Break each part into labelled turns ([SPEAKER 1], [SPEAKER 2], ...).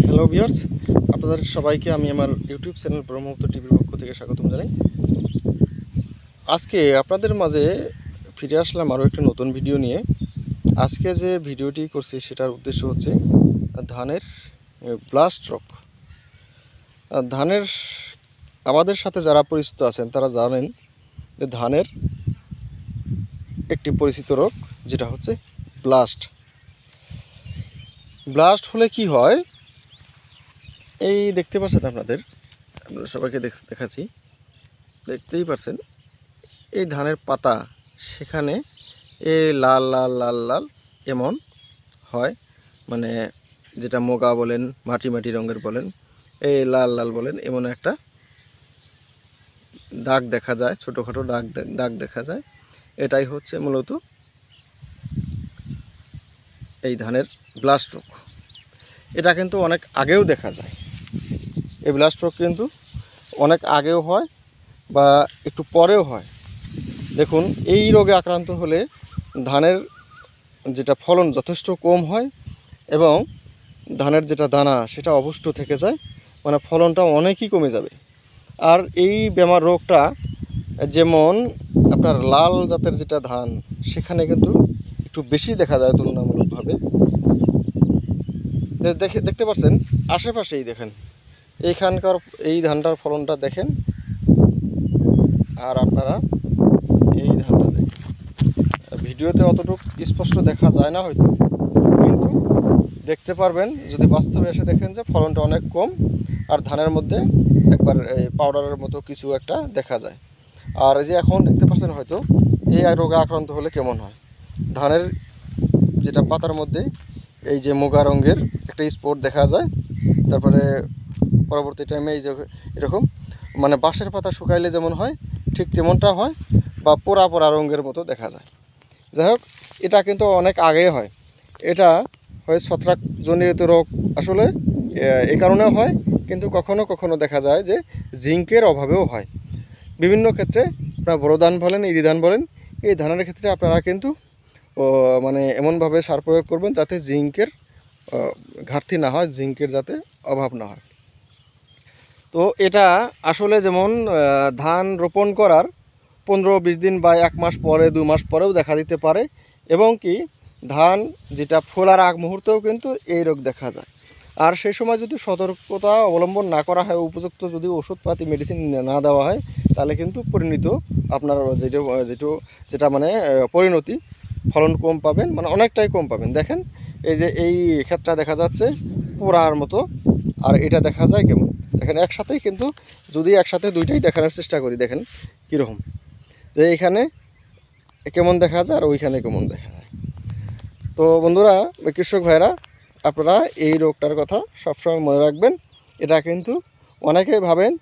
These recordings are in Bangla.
[SPEAKER 1] হ্যালো ভিউয়ার্স, আপনাদের সবাইকে আমি আমার ইউটিউব চ্যানেল ব্রহ্মপুত্র টিভির পক্ষ থেকে স্বাগতম জানাই। আজকে আপনাদের মাঝে ফিরে আসলাম আরও একটা নতুন ভিডিও নিয়ে। আজকে যে ভিডিওটি করছি সেটার উদ্দেশ্য হচ্ছে ধানের ব্লাস্ট রোগ। ধানের আমাদের সাথে যারা পরিচিত আছেন তারা জানেন যে ধানের একটি পরিচিত রোগ যেটা হচ্ছে ব্লাস্ট। ব্লাস্ট হলে কি হয়, এই দেখতে পাচ্ছেন আপনাদের সবাইকে দেখাচ্ছি, দেখতেই পাচ্ছেন এই ধানের পাতা সেখানে লাল লাল লাল লাল এমন হয়, মানে যেটা মোগা বলেন, মাটি মাটি রঙের বলেন, এই লাল লাল বলেন, এমন একটা দাগ দেখা যায়, ছোটোখাটো দাগ দেখা যায়। এটাই হচ্ছে মূলত এই ধানের ব্লাস্ট রোগ। এটা কিন্তু অনেক আগেও দেখা যায়। এই ব্লাস্ট রোগ কিন্তু অনেক আগেও হয় বা একটু পরেও হয়। দেখুন, এই রোগে আক্রান্ত হলে ধানের যেটা ফলন যথেষ্ট কম হয় এবং ধানের যেটা দানা সেটা অপুষ্ট থেকে যায়, মানে ফলনটা অনেকই কমে যাবে। আর এই বেমার রোগটা যেমন আপনার লাল জাতের যেটা ধান সেখানে কিন্তু একটু বেশি দেখা যায় তুলনামূলকভাবে। দেখতে পাচ্ছেন আশেপাশেই দেখেন এইখানকার এই ধানটার ফলনটা দেখেন, আর আপনারা এই ধানটা দেখেন। ভিডিওতে অতটুকু স্পষ্ট দেখা যায় না হয়তো, কিন্তু দেখতে পারবেন যদি বাস্তবে এসে দেখেন যে ফলনটা অনেক কম, আর ধানের মধ্যে একবার এই পাউডারের মতো কিছু একটা দেখা যায়। আর এই যে এখন দেখতে পাচ্ছেন হয়তো এই রোগে আক্রান্ত হলে কেমন হয়, ধানের যেটা পাতার মধ্যে এই যে মুগা রঙের একটা স্পট দেখা যায়। তারপরে পরবর্তী টাইমে এই যে এরকম মানে বাঁশের পাতা শুকাইলে যেমন হয় ঠিক তেমনটা হয়, বা পোড়া পোড়া রঙের মতো দেখা যায়। যাই হোক, এটা কিন্তু অনেক আগে হয়। এটা হয় ছত্রাকজনিত রোগ, আসলে এই কারণেও হয়, কিন্তু কখনো কখনো দেখা যায় যে জিঙ্কের অভাবেও হয়। বিভিন্ন ক্ষেত্রে আপনারা বড় ধান বলেন, ইরি ধান বলেন, এই ধানের ক্ষেত্রে আপনারা কিন্তু মানে এমনভাবে সার প্রয়োগ করবেন যাতে জিঙ্কের ঘাটতি না হয়, জিঙ্কের যাতে অভাব না হয়। তো এটা আসলে যেমন ধান রোপণ করার 15-20 দিন বা 1 মাস পরে, 2 মাস পরেও দেখা দিতে পারে, এবং কি ধান যেটা ফোলার আগ মুহূর্তেও কিন্তু এই রোগ দেখা যায়। আর সেই সময় যদি সতর্কতা অবলম্বন না করা হয়, উপযুক্ত যদি ওষুধপাতি মেডিসিন না দেওয়া হয়, তাহলে কিন্তু পরিণত আপনার যেটা মানে পরিণতি ফলন কম পাবেন, মানে অনেকটাই কম পাবেন। দেখেন এই যে এই ক্ষেতটা দেখা যাচ্ছে পোড়ার মতো, আর এটা দেখা যায় কেমন, দেখেন একসাথেই, কিন্তু যদি একসাথে দুইটাই দেখানোর চেষ্টা করি দেখেন কীরকম, যে এখানে কেমন দেখা যায় আর ওইখানে কেমন দেখা যায়। তো বন্ধুরা, কৃষক ভাইরা, আপনারা এই রোগটার কথা সবসময় মনে রাখবেন। এটা কিন্তু অনেকেই ভাবেন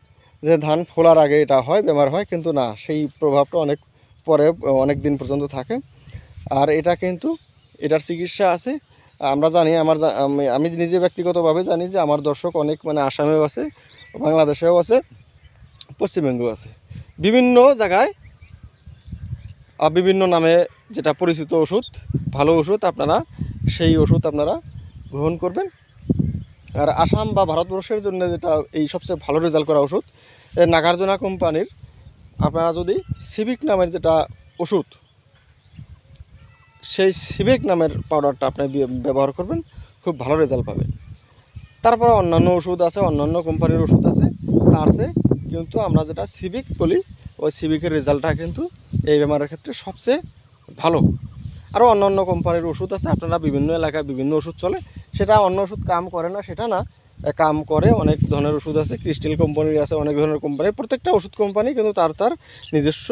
[SPEAKER 1] যে ধান ফোলার আগে এটা হয়, বেমার হয়, কিন্তু না, সেই প্রভাবটা অনেক পরে, অনেক দিন পর্যন্ত থাকে। আর এটা কিন্তু এটার চিকিৎসা আছে। আমরা জানি, আমি নিজে ব্যক্তিগতভাবে জানি যে আমার দর্শক অনেক, মানে আসামেও আছে, বাংলাদেশেও আছে, পশ্চিমবঙ্গেও আছে, বিভিন্ন জায়গায় বিভিন্ন নামে যেটা পরিচিত ওষুধ, ভালো ওষুধ, আপনারা সেই ওষুধ আপনারা গ্রহণ করবেন। আর আসাম বা ভারতবর্ষের জন্য যেটা এই সবচেয়ে ভালো রেজাল্ট করা ওষুধ, নাগার্জুনা কোম্পানির আপনারা যদি সিভিক নামের যেটা ওষুধ, সেই সিভিক নামের পাউডারটা আপনি ব্যবহার করবেন, খুব ভালো রেজাল্ট পাবেন। তারপরে অন্যান্য ওষুধ আছে, অন্যান্য কোম্পানির ওষুধ আছে, তার চেয়ে কিন্তু আমরা যেটা সিভিক বলি, ওই সিভিকের রেজাল্টটা কিন্তু এই বেমারের ক্ষেত্রে সবচেয়ে ভালো। আরও অন্য কোম্পানির ওষুধ আছে, আপনারা বিভিন্ন এলাকায় বিভিন্ন ওষুধ চলে, সেটা অন্য ওষুধ কাম করে না সেটা না, কাম করে। অনেক ধরনের ওষুধ আছে, ক্রিস্টাল কোম্পানির আছে, অনেক ধরনের কোম্পানির, প্রত্যেকটা ওষুধ কোম্পানি কিন্তু তার নিজস্ব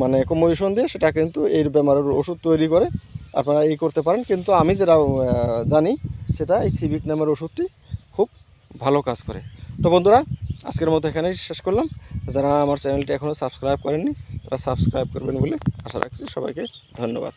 [SPEAKER 1] মানে কম্বিনেশন দিয়ে সেটা কিন্তু এই বেমারের ওষুধ তৈরি করে, আপনারা এই করতে পারেন। কিন্তু আমি যেটা জানি সেটা এই সিভিক নামের ওষুধটি খুব ভালো কাজ করে। তো বন্ধুরা, আজকের মতো এখানেই শেষ করলাম। যারা আমার চ্যানেলটি এখনও সাবস্ক্রাইব করেননি তারা সাবস্ক্রাইব করবেন বলে আশা রাখছি। সবাইকে ধন্যবাদ।